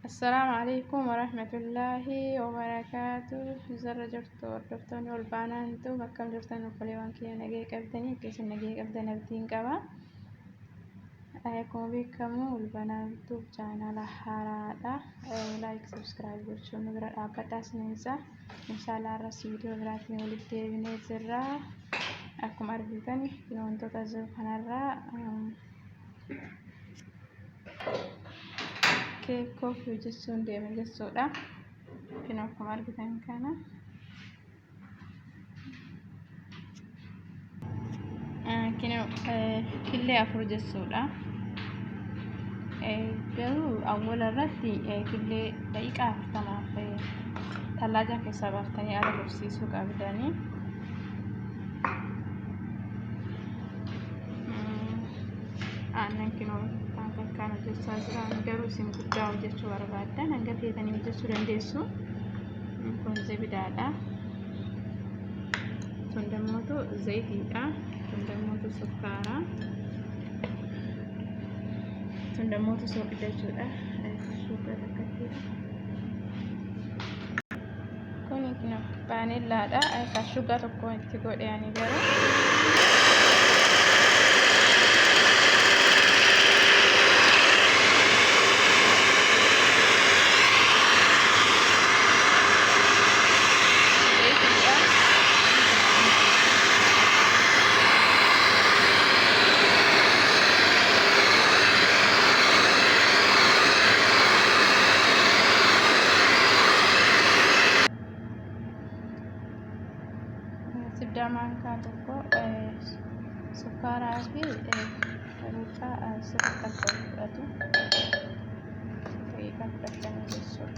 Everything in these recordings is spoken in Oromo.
السلام عليكم ورحمة الله وبركاته. زر جرت وردفتني والبانا انتو بكم جرتن وقليوان كي نجي قبدني كيس نجي قبدنا بدين قبا أيكم بكمو والبانا انتو جانا لحارة لايك سبسكرايب وشو نقرأ أبتاس ننسى إن شاء الله رسي فيديو براتني ولدي بنزرة أكم أربيتني يوم تتزل خنرة keekoof jechuun deema jechuudha. Kan akkuma argitan kana killee 4 jechuudha. Garuu awwaala irratti killee daqiiqaa 40 tallaaja keessaa baaftanii ala tursiisuu qabdanii. Aannan kinoo kan hojjechaa jiran garuu isin guddaa hojjechuu barbaadan hanga feetanii hojjechuu dandeessu. Kun zebidaadha. Kun dammoo zayitiidha. Kun dammoo sukkaara. Kun dammoo soogidda jechuudha. Suuqaa akkasiidha. Kun kinoo baanilaadha. Kashugaa tokko itti godhanii garuu Sidaman kan toko sukara fi ruka sekitar itu kita tekan besok.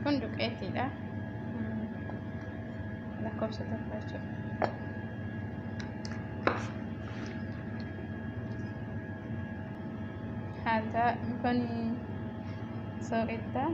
Untuk tidak lakkoofsa tokko hada bukan soita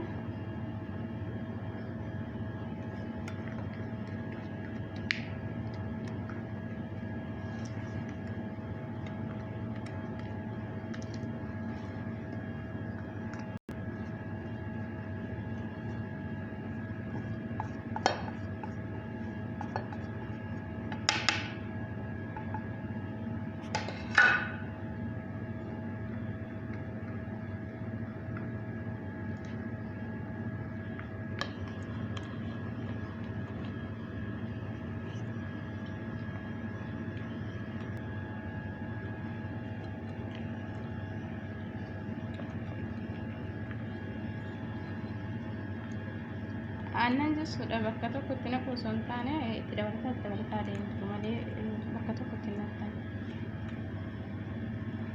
aannan jechuudha. Bakka tokkotti naquu osoo hin taane itti dabalataa deemtu malee bakka tokkotti naqatan.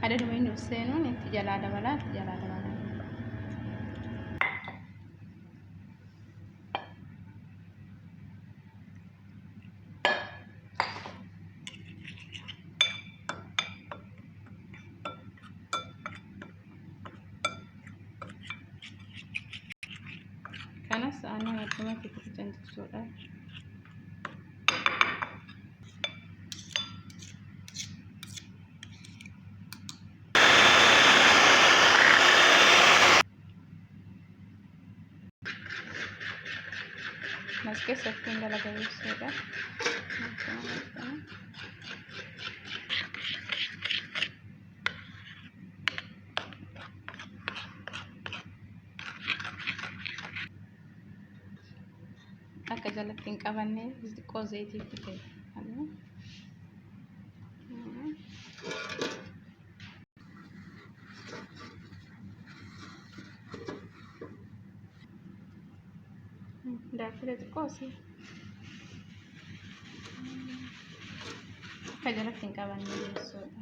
Adaduma inni seenuun itti jalaa dabalaa. Kanas aannan adduma itti jechuudha. Meski setting dalaga jechuudha. Akka jalatti hin qabanne xiqqoo zayitiitti fayyadamu. Daakira xiqqoo si akka jalatti hin qabanne jechuudha.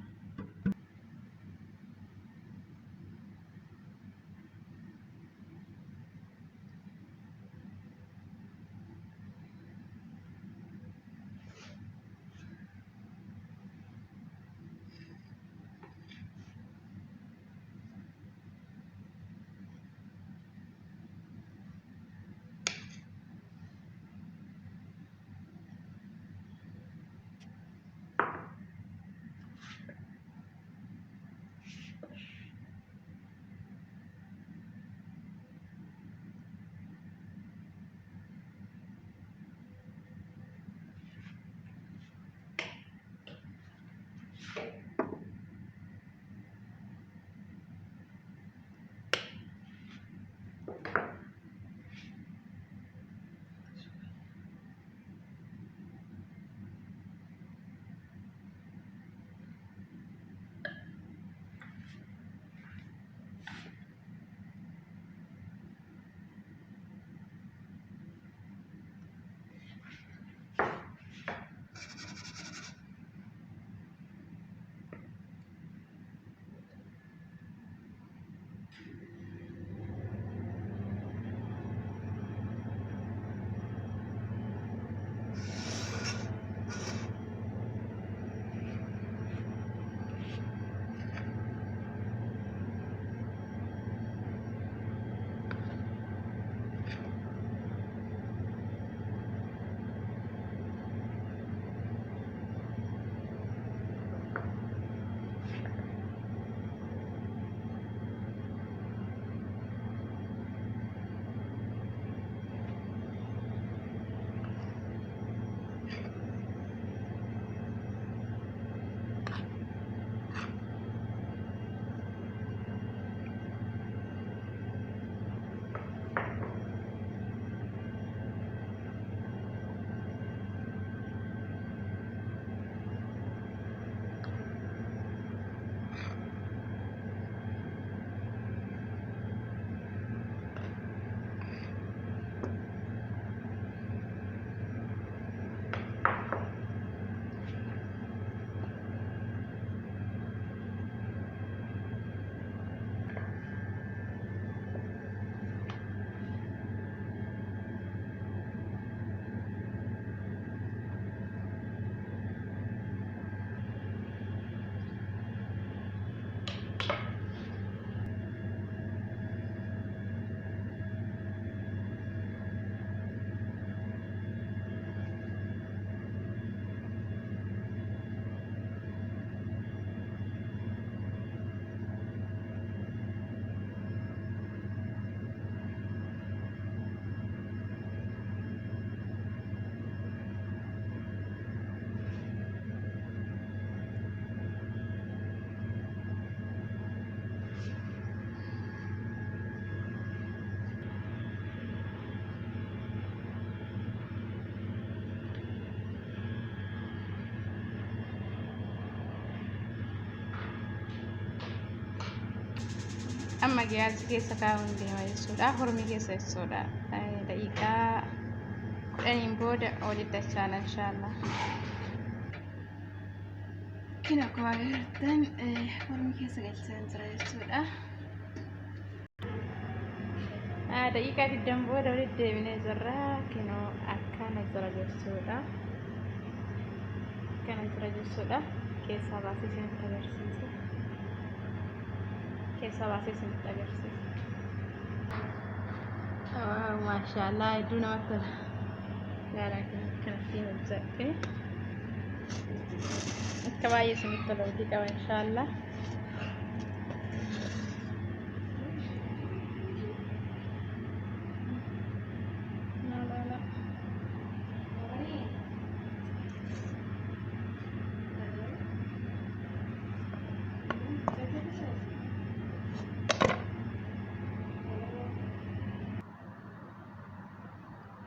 amma giyaazii keessa kaa'uun deema jechuudha. Hormii keessa jechuudha. Daqiiqaa 10 booda walitti dachaana inshaallah. Kina akkuma agartan hormii keessa galchaan jira jechuudha. Daqiiqaa 20 booda walitti deebinee jirra. Kinoo akkana jira jechuudha. Akkana jira jechuudha. Keessaa baasee isinitti agarsiisa. Keessaa baasee isinitti agarsiisa. Maashaallah hedduu namatti tola. Ilaalaa kanatti hojjette. Akka baay'ee isinitti tola hojii qaba inshaallah.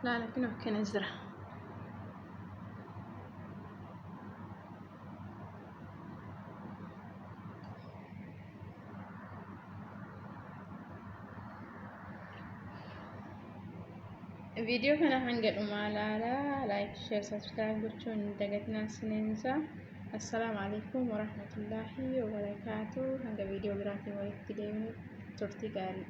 لا لكنه كان أزرق. فيديو كان هنقل على لايك شير سبسكرايب وتشون دقتنا سننسى. السلام عليكم ورحمة الله وبركاته. هذا فيديو براتي ويكتدين ترتي قاري.